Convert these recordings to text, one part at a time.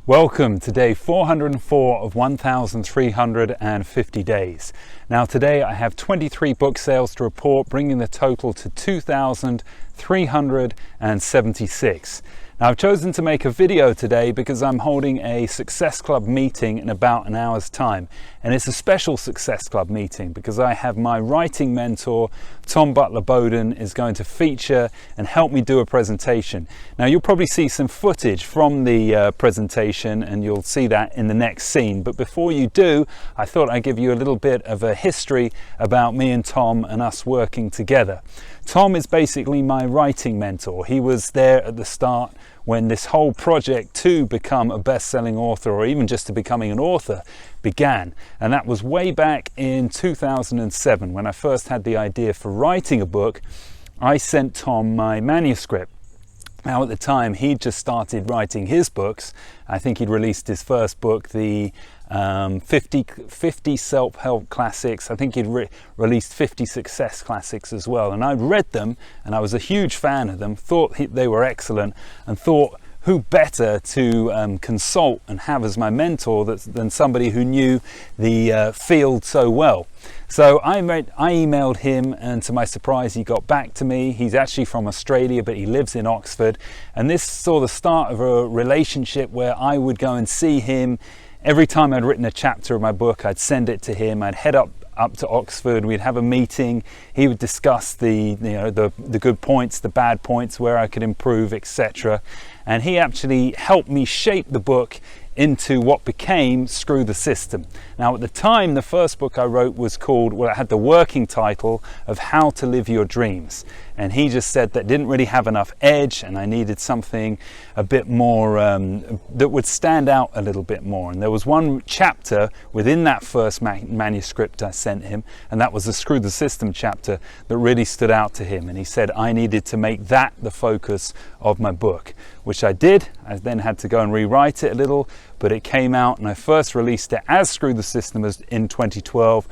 Welcome to day 404 of 1,350 days. Now today I have 23 book sales to report, bringing the total to 2,376. Now I've chosen to make a video today because I'm holding a Success Club meeting in about an hour's time. And it's a special Success Club meeting because I have my writing mentor, Tom Butler-Bowdon, is going to feature and help me do a presentation. Now you'll probably see some footage from the presentation and you'll see that in the next scene. But before you do, I thought I'd give you a little bit of a history about me and Tom and us working together. Tom is basically my writing mentor. He was there at the start when this whole project to become a best-selling author, or even just to becoming an author, began. And that was way back in 2007 when I first had the idea for writing a book. I sent Tom my manuscript. Now at the time he'd just started writing his books. I think he'd released his first book, the 50 self-help classics. I think he'd released 50 success classics as well. And I'd read them and I was a huge fan of them, thought they were excellent, and thought who better to consult and have as my mentor than somebody who knew the field so well. So I emailed him, and to my surprise he got back to me. He's actually from Australia but he lives in Oxford, and this saw the start of a relationship where I would go and see him. Every time I'd written a chapter of my book, I'd send it to him. I'd head up to Oxford, we'd have a meeting, he would discuss the good points, the bad points, where I could improve, etc. And he actually helped me shape the book into what became Screw the System. Now at the time, the first book I wrote was called, well, it had the working title of How to Live Your Dreams. And he just said that didn't really have enough edge and I needed something a bit more, that would stand out a little bit more. And there was one chapter within that first manuscript I sent him, and that was the Screw the System chapter, that really stood out to him. And he said I needed to make that the focus of my book, which I did. I then had to go and rewrite it a little, but it came out, and I first released it as Screw the System in 2012,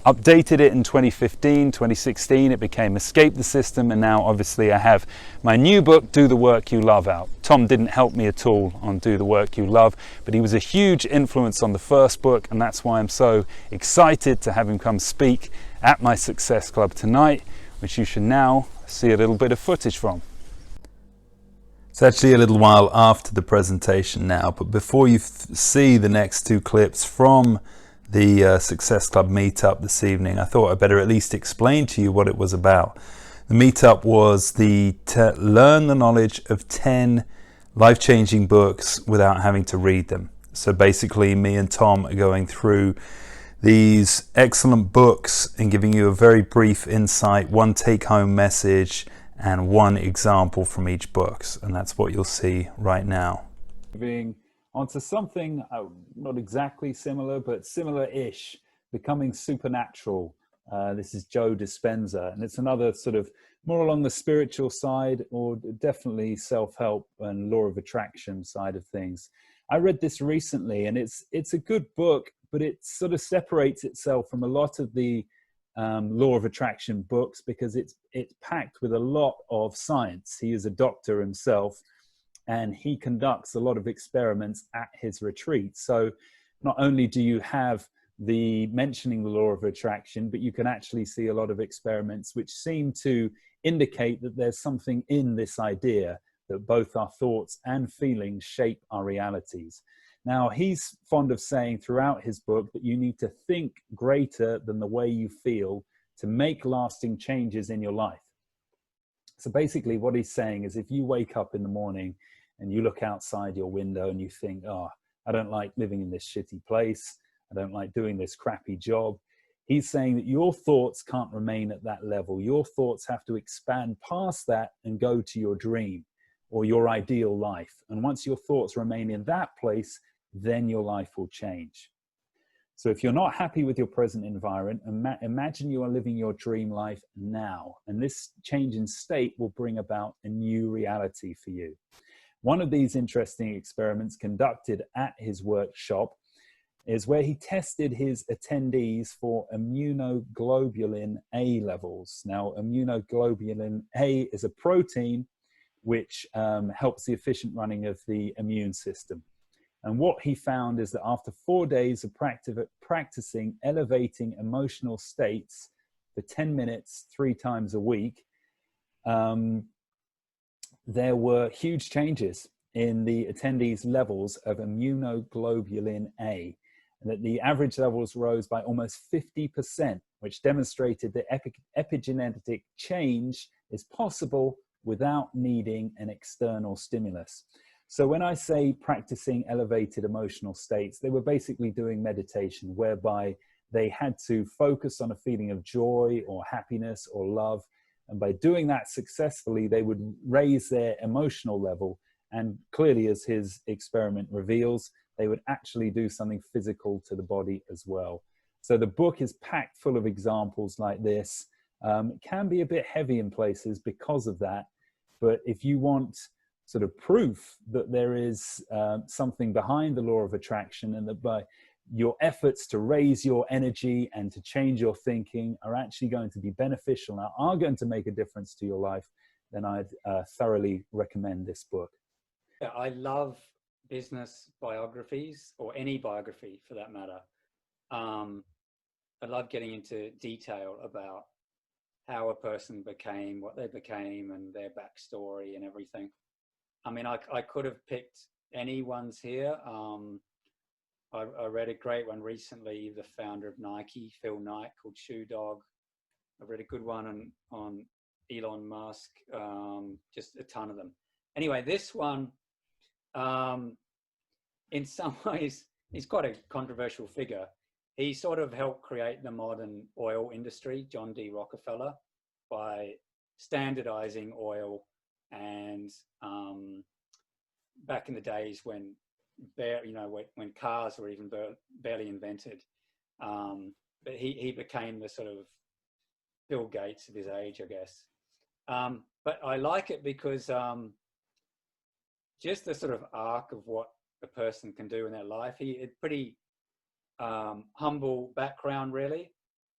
updated it in 2015, 2016, it became Escape the System, and now obviously I have my new book, Do the Work You Love, out. Tom didn't help me at all on Do the Work You Love, but he was a huge influence on the first book, and that's why I'm so excited to have him come speak at my Success Club tonight, which you should now see a little bit of footage from. It's actually a little while after the presentation now, but before you see the next two clips from the Success Club meetup this evening, I thought I'd better at least explain to you what it was about. The meetup was to learn the knowledge of 10 life-changing books without having to read them. So basically me and Tom are going through these excellent books and giving you a very brief insight, one take-home message and one example from each book, and that's what you'll see right now. Moving onto something not exactly similar, but similar-ish, Becoming Supernatural. This is Joe Dispenza, and it's another sort of more along the spiritual side, or definitely self-help and law of attraction side of things. I read this recently, and it's a good book, but it sort of separates itself from a lot of the law of attraction books because it's packed with a lot of science. He is a doctor himself, and he conducts a lot of experiments at his retreat. So not only do you have the mentioning the law of attraction, but you can actually see a lot of experiments which seem to indicate that there's something in this idea that both our thoughts and feelings shape our realities. Now, he's fond of saying throughout his book that you need to think greater than the way you feel to make lasting changes in your life. So basically what he's saying is, if you wake up in the morning and you look outside your window and you think, oh, I don't like living in this shitty place, I don't like doing this crappy job, he's saying that your thoughts can't remain at that level. Your thoughts have to expand past that and go to your dream or your ideal life. And once your thoughts remain in that place, then your life will change. So if you're not happy with your present environment, imagine you are living your dream life now. And this change in state will bring about a new reality for you. One of these interesting experiments conducted at his workshop is where he tested his attendees for immunoglobulin A levels. Now, immunoglobulin A is a protein which helps the efficient running of the immune system. And what he found is that after 4 days of practicing elevating emotional states for 10 minutes, 3 times a week, there were huge changes in the attendees' levels of immunoglobulin A, and that the average levels rose by almost 50%, which demonstrated that epigenetic change is possible without needing an external stimulus. So when I say practicing elevated emotional states, they were basically doing meditation, whereby they had to focus on a feeling of joy or happiness or love. And by doing that successfully, they would raise their emotional level. And clearly, as his experiment reveals, they would actually do something physical to the body as well. So the book is packed full of examples like this. It can be a bit heavy in places because of that. But if you want sort of proof that there is something behind the law of attraction, and that by your efforts to raise your energy and to change your thinking are actually going to be beneficial and are going to make a difference to your life, then I'd thoroughly recommend this book. I love business biographies, or any biography for that matter. I love getting into detail about how a person became what they became and their backstory and everything. I mean, I could have picked any ones here. I read a great one recently, the founder of Nike, Phil Knight, called Shoe Dog. I read a good one on Elon Musk, just a ton of them. Anyway, this one, in some ways, he's quite a controversial figure. He sort of helped create the modern oil industry, John D. Rockefeller, by standardizing oil. And back in the days when when cars were even barely invented, but he became the sort of Bill Gates of his age, I guess. But I like it because just the sort of arc of what a person can do in their life. He had pretty humble background, really,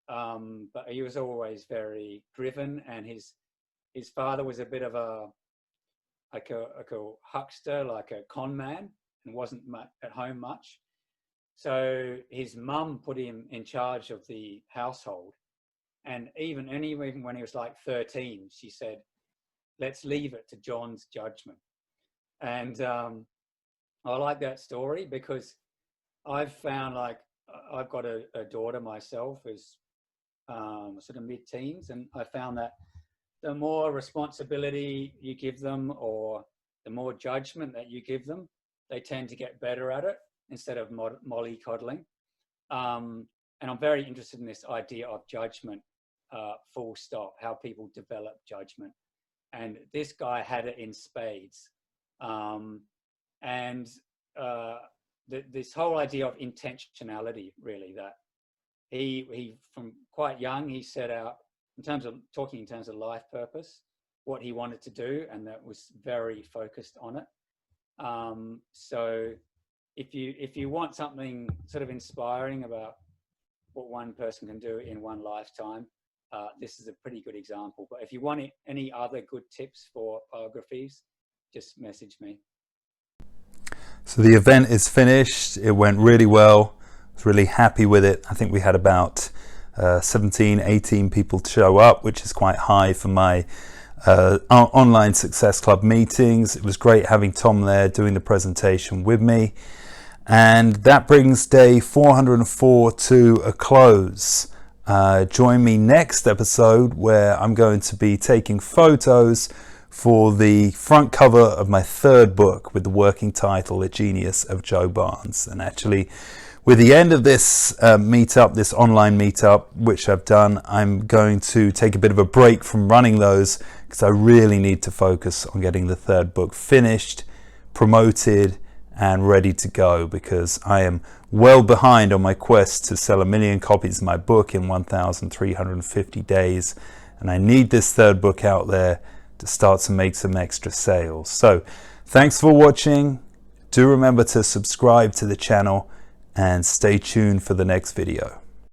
but he was always very driven. And his father was a bit of a huckster, like a con man, and wasn't at home much. So his mum put him in charge of the household. And even when he was like 13, she said, let's leave it to John's judgment. And I like that story because I've found, like, I've got a daughter myself who's sort of mid-teens, and I found that the more responsibility you give them, or the more judgment that you give them, they tend to get better at it instead of mollycoddling. And I'm very interested in this idea of judgment, full stop, how people develop judgment. And this guy had it in spades. This whole idea of intentionality, really, that he from quite young, he set out in terms of life purpose, what he wanted to do, and that was very focused on it. So if you want something sort of inspiring about what one person can do in one lifetime, this is a pretty good example. But if you want any other good tips for biographies, just message me. So the event is finished. It went really well. I was really happy with it. I think we had about 17, 18 people show up, which is quite high for my online Success Club meetings. It was great having Tom there doing the presentation with me. And that brings day 404 to a close. Join me next episode, where I'm going to be taking photos for the front cover of my third book with the working title, A Genius of Joe Barnes. And actually, with the end of this meetup, this online meetup, which I've done, I'm going to take a bit of a break from running those, because I really need to focus on getting the third book finished, promoted, and ready to go, because I am well behind on my quest to sell 1 million copies of my book in 1,350 days. And I need this third book out there to start to make some extra sales. So thanks for watching. Do remember to subscribe to the channel and stay tuned for the next video.